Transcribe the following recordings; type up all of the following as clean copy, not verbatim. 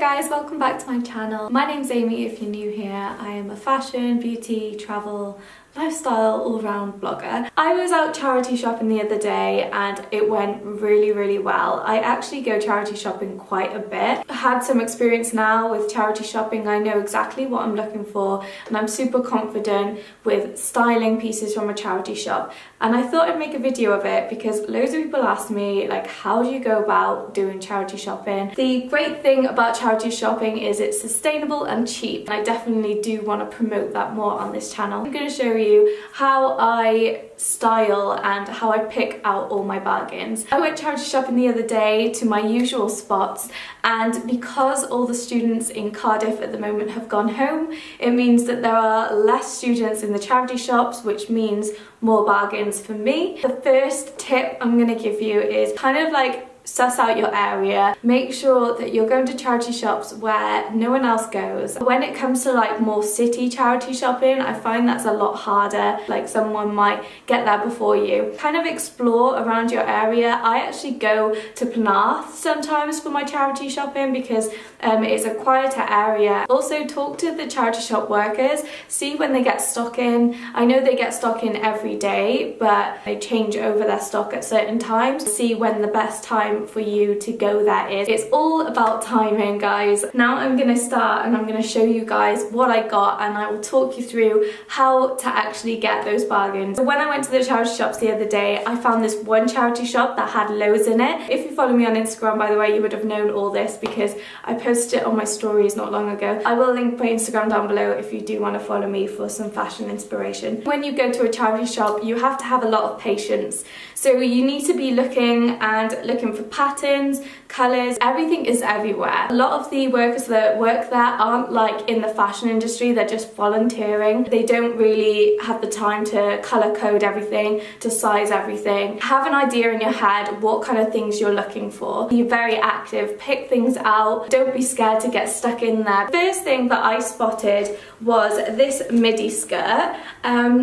guys, welcome back to my channel. My name's Amy if you're new here. I am a fashion, beauty, travel, lifestyle, all-round blogger. I was out charity shopping the other day and it went really well. I actually go charity shopping quite a bit. I had some experience now with charity shopping. I know exactly what I'm looking for and I'm super confident with styling pieces from a charity shop. And I thought I'd make a video of it because loads of people ask me, like, how do you go about doing charity shopping? The great thing about charity shopping is it's sustainable and cheap. And I definitely do want to promote that more on this channel. I'm going to show you how I style and how I pick out all my bargains. I went charity shopping the other day to my usual spots, and because all the students in Cardiff at the moment have gone home, it means that there are less students in the charity shops, which means more bargains for me. The first tip I'm going to give you is kind of like suss out your area. Make sure that you're going to charity shops where no one else goes. When it comes to like more city charity shopping, I find that's a lot harder. Like someone might get there before you. Kind of explore around your area. I actually go to Penarth sometimes for my charity shopping because it's a quieter area. Also talk to the charity shop workers, see when they get stock in. I know they get stock in every day, but they change over their stock at certain times. See when the best time for you to go there is. It's all about timing, guys. Now I'm gonna start and I'm gonna show you guys what I got, and I will talk you through how to actually get those bargains. So when I went to the charity shops the other day, I found this one charity shop that had loads in it. If you follow me on Instagram, by the way, you would have known all this because I posted it on my stories not long ago. I will link my Instagram down below if you do want to follow me for some fashion inspiration. When you go to a charity shop, you have to have a lot of patience. So you need to be looking for patterns, colours. Everything is everywhere. A lot of the workers that work there aren't like in the fashion industry, they're just volunteering. They don't really have the time to colour code everything, to size everything. Have an idea in your head what kind of things you're looking for. Be very active, pick things out. Don't be scared to get stuck in there. First thing that I spotted was this midi skirt.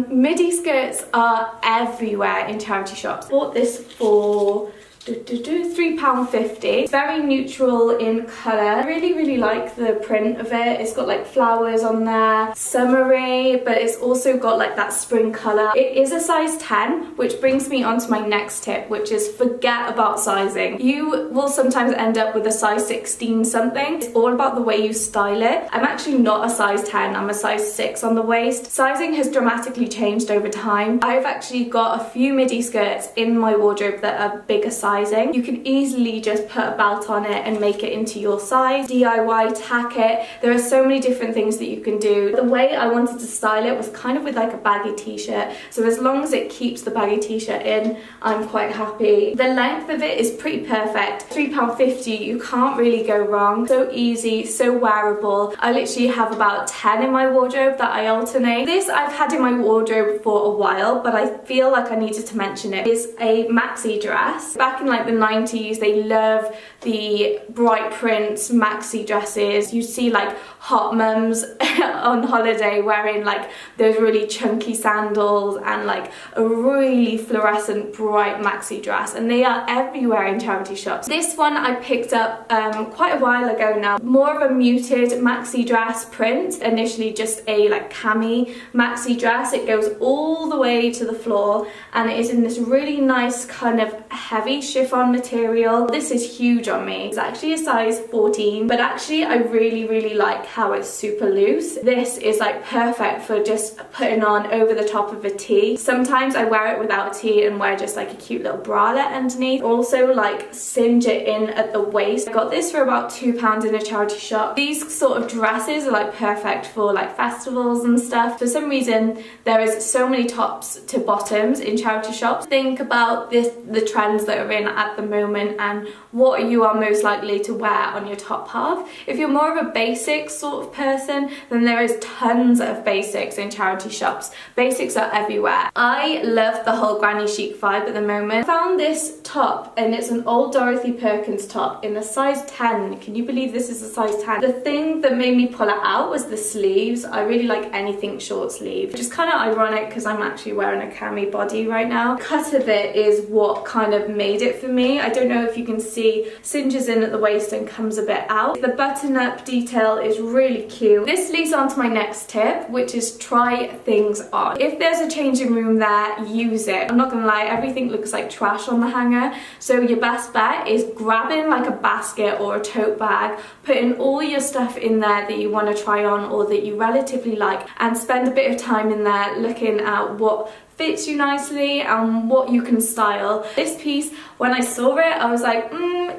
Midi skirts are everywhere in charity shops. Bought this for £3.50. It's very neutral in colour. I really like the print of it. It's got like flowers on there, summery, but it's also got like that spring colour. It is a size 10, which brings me on to my next tip, which is forget about sizing. You will sometimes end up with a size 16 something. It's all about the way you style it. I'm actually not a size 10, I'm a size 6 on the waist. Sizing has dramatically changed over time. I've actually got a few midi skirts in my wardrobe that are bigger size. You can easily just put a belt on it and make it into your size. DIY, tack it. There are so many different things that you can do. The way I wanted to style it was kind of with like a baggy t-shirt. So as long as it keeps the baggy t-shirt in, I'm quite happy. The length of it is pretty perfect. £3.50, you can't really go wrong. So easy, so wearable. I literally have about 10 in my wardrobe that I alternate. This I've had in my wardrobe for a while, but I feel like I needed to mention it. It's a maxi dress. Back in like the 90s, they love the bright prints maxi dresses. You see like hot mums on holiday wearing like those really chunky sandals and like a really fluorescent bright maxi dress, and they are everywhere in charity shops. This one I picked up quite a while ago now. More of a muted maxi dress print. Initially just a like cami maxi dress. It goes all the way to the floor and it is in this really nice kind of heavy chiffon material. This is huge on me. It's actually a size 14, but actually I really like how it's super loose. This is like perfect for just putting on over the top of a tee. Sometimes I wear it without a tee and wear just like a cute little bralette underneath. Also like cinch it in at the waist. I got this for about £2 in a charity shop. These sort of dresses are like perfect for like festivals and stuff. For some reason there is so many tops to bottoms in charity shops. Think about the trends that are in at the moment and what you are most likely to wear on your top half. If you're more of a basic sort of person, then there is tons of basics in charity shops. Basics are everywhere. I love the whole granny chic vibe at the moment. I found this top and it's an old Dorothy Perkins top in a size 10. Can you believe this is a size 10? The thing that made me pull it out was the sleeves. I really like anything short sleeve, which is kind of ironic because I'm actually wearing a cami body right now. Cut of it is what kind of made it for me. I don't know if you can see cinches in at the waist and comes a bit out. The button-up detail is really cute. This leads on to my next tip, which is try things on. If there's a changing room there, use it. I'm not gonna lie, everything looks like trash on the hanger, so your best bet is grabbing like a basket or a tote bag, putting all your stuff in there that you want to try on or that you relatively like, and spend a bit of time in there looking at what fits you nicely and what you can style. This piece, when I saw it, I was like,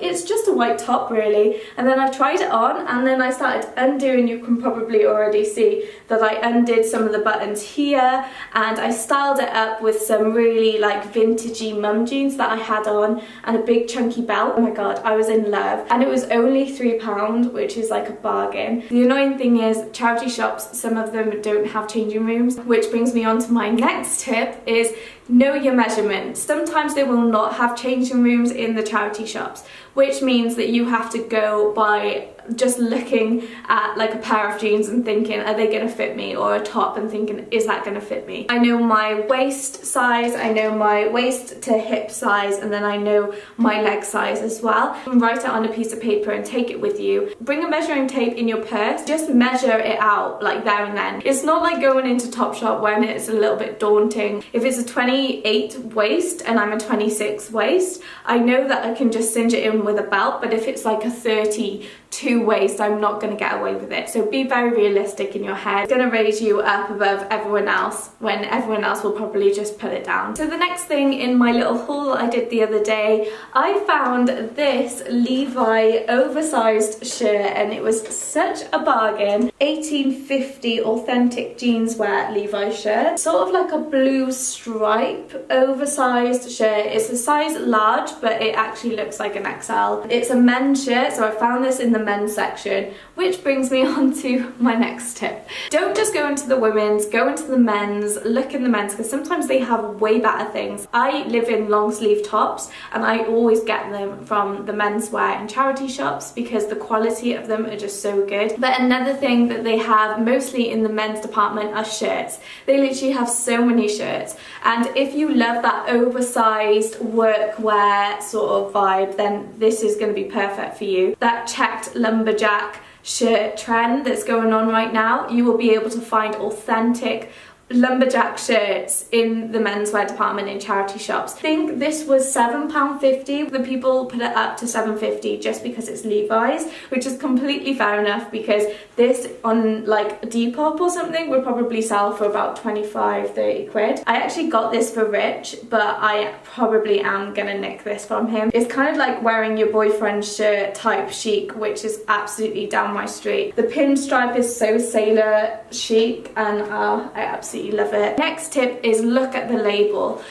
it's just a white top really. And then I tried it on and then I started undoing. You can probably already see that I undid some of the buttons here and I styled it up with some really like vintagey mum jeans that I had on and a big chunky belt. Oh my god, I was in love. And it was only £3, which is like a bargain. The annoying thing is charity shops, some of them don't have changing rooms, which brings me on to my next tip, is know your measurements. Sometimes they will not have changing rooms in the charity shops, which means that you have to go by just looking at like a pair of jeans and thinking, are they going to fit me? Or a top and thinking, is that going to fit me? I know my waist size, I know my waist to hip size, and then I know my leg size as well. You can write it on a piece of paper and take it with you. Bring a measuring tape in your purse, just measure it out like there and then. It's not like going into Topshop when it's a little bit daunting. If it's a 28 waist and I'm a 26 waist, I know that I can just cinch it in with a belt, but if it's like a 32 waist, I'm not going to get away with it. So be very realistic in your head. It's going to raise you up above everyone else when everyone else will probably just pull it down. So the next thing in my little haul I did the other day, I found this Levi oversized shirt and it was such a bargain. 1850 authentic jeanswear Levi shirt, sort of like a blue stripe oversized shirt. It's a size large, but it actually looks like an XL. It's a men's shirt, so I found this in the men's section, which brings me on to my next tip. Don't just go into the women's, go into the men's, look in the men's, because sometimes they have way better things. I live in long sleeve tops and I always get them from the menswear and charity shops because the quality of them are just so good. But another thing that they have mostly in the men's department are shirts. They literally have so many shirts, and if you love that oversized workwear sort of vibe, then this is going to be perfect for you. That checked lumberjack shirt trend that's going on right now, you will be able to find authentic lumberjack shirts in the menswear department in charity shops. I think this was £7.50. The people put it up to £7.50 just because it's Levi's, which is completely fair enough because this on like Depop or something would probably sell for about 25-30 quid. I actually got this for Rich, but I probably am gonna nick this from him. It's kind of like wearing your boyfriend's shirt type chic, which is absolutely down my street. The pinstripe is so sailor chic and I absolutely love it. Next tip is look at the label.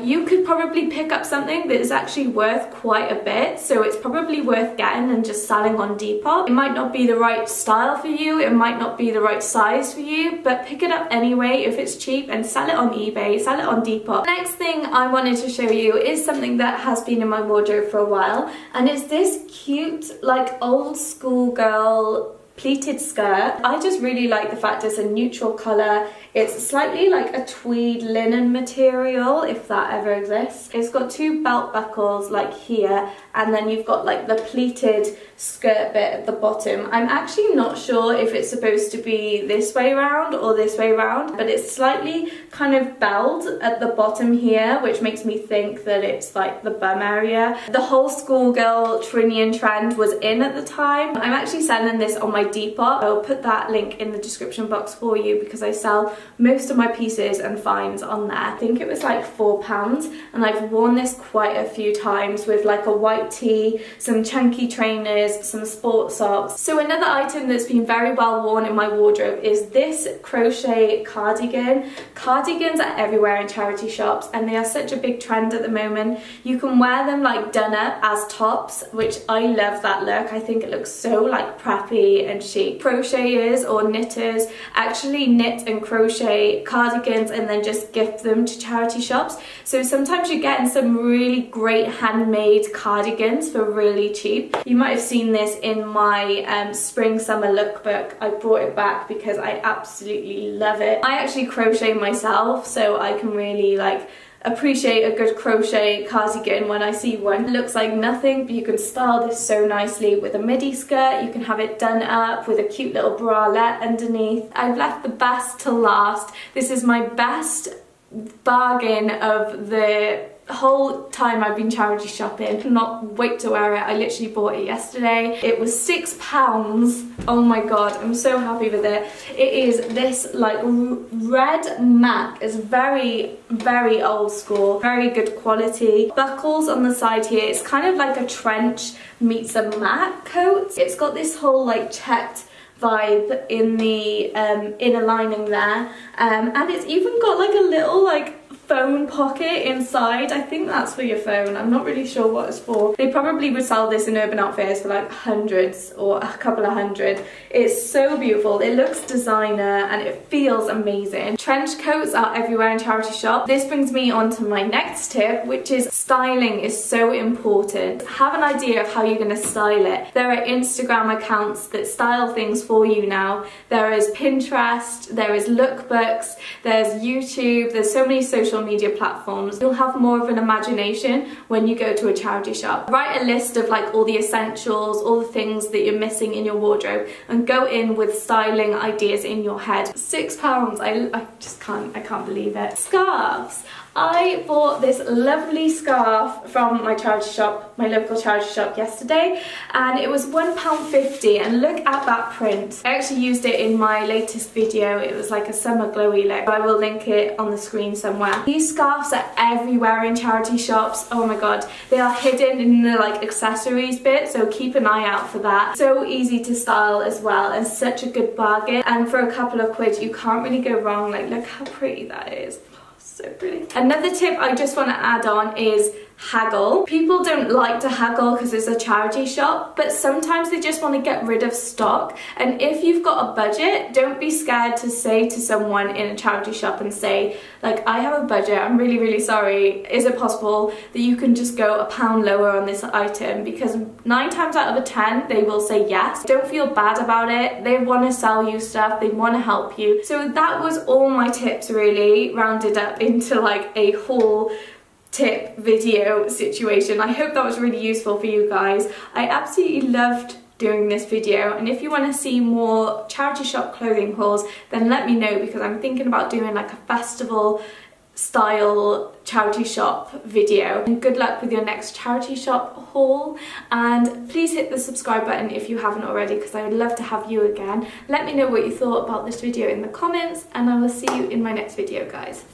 You could probably pick up something that is actually worth quite a bit, so it's probably worth getting and just selling on Depop. It might not be the right style for you, it might not be the right size for you, but pick it up anyway if it's cheap and sell it on eBay, sell it on Depop. Next thing I wanted to show you is something that has been in my wardrobe for a while, and it's this cute like old school girl pleated skirt. I just really like the fact it's a neutral colour. It's slightly like a tweed linen material, if that ever exists. It's got two belt buckles like here, and then you've got like the pleated skirt bit at the bottom. I'm actually not sure if it's supposed to be this way around or this way around, but it's slightly kind of belled at the bottom here, which makes me think that it's like the bum area. The whole schoolgirl Trinian trend was in at the time. I'm actually selling this on my Depop. I'll put that link in the description box for you because I sell most of my pieces and finds on there. I think it was like £4, and I've worn this quite a few times with like a white tee, some chunky trainers, some sports socks. So another item that's been very well worn in my wardrobe is this crochet cardigan. Cardigans are everywhere in charity shops and they are such a big trend at the moment. You can wear them like done up as tops, which I love that look. I think it looks so like preppy and chic. Crocheters or knitters actually knit and crochet cardigans and then just gift them to charity shops. So sometimes you're getting some really great handmade cardigans for really cheap. You might have seen this in my spring summer lookbook. I brought it back because I absolutely love it. I actually crochet myself, so I can really like appreciate a good crochet cardigan when I see one. It looks like nothing, but you can style this so nicely with a midi skirt. You can have it done up with a cute little bralette underneath. I've left the best to last. This is my best bargain of the whole time I've been charity shopping. Cannot wait to wear it. I literally bought it yesterday. It was £6. Oh my god, I'm so happy with it. It is this like red MAC. It's very old school, very good quality. Buckles on the side here. It's kind of like a trench meets a MAC coat. It's got this whole like checked vibe in the inner lining there, and it's even got like a little like phone pocket inside. I think that's for your phone. I'm not really sure what it's for. They probably would sell this in Urban Outfitters for like hundreds or a couple of hundred. It's so beautiful. It looks designer and it feels amazing. Trench coats are everywhere in charity shop. This brings me on to my next tip, which is styling is so important. Have an idea of how you're going to style it. There are Instagram accounts that style things for you now. There is Pinterest, there is lookbooks, there's YouTube, there's so many social media platforms. You'll have more of an imagination when you go to a charity shop. Write a list of like all the essentials, all the things that you're missing in your wardrobe, and go in with styling ideas in your head. £6, I can't believe it. Scarves. I bought this lovely scarf from my charity shop, my local charity shop yesterday, and it was £1.50, and look at that print. I actually used it in my latest video. It was like a summer glowy look. I will link it on the screen somewhere. These scarves are everywhere in charity shops. Oh my god, they are hidden in the like accessories bit, so keep an eye out for that. So easy to style as well, and such a good bargain, and for a couple of quid you can't really go wrong. Like, look how pretty that is. So pretty. Another tip I just want to add on is haggle. People don't like to haggle because it's a charity shop, but sometimes they just want to get rid of stock. And if you've got a budget, don't be scared to say to someone in a charity shop and say, like, I have a budget, I'm really sorry, is it possible that you can just go £1 lower on this item? Because 9 times out of 10 they will say yes. Don't feel bad about it. They want to sell you stuff, they want to help you. So that was all my tips, really rounded up into like a haul tip video situation. I hope that was really useful for you guys. I absolutely loved doing this video, and if you want to see more charity shop clothing hauls, then let me know, because I'm thinking about doing like a festival style charity shop video. And good luck with your next charity shop haul, and please hit the subscribe button if you haven't already, because I would love to have you again. Let me know what you thought about this video in the comments, and I will see you in my next video, guys.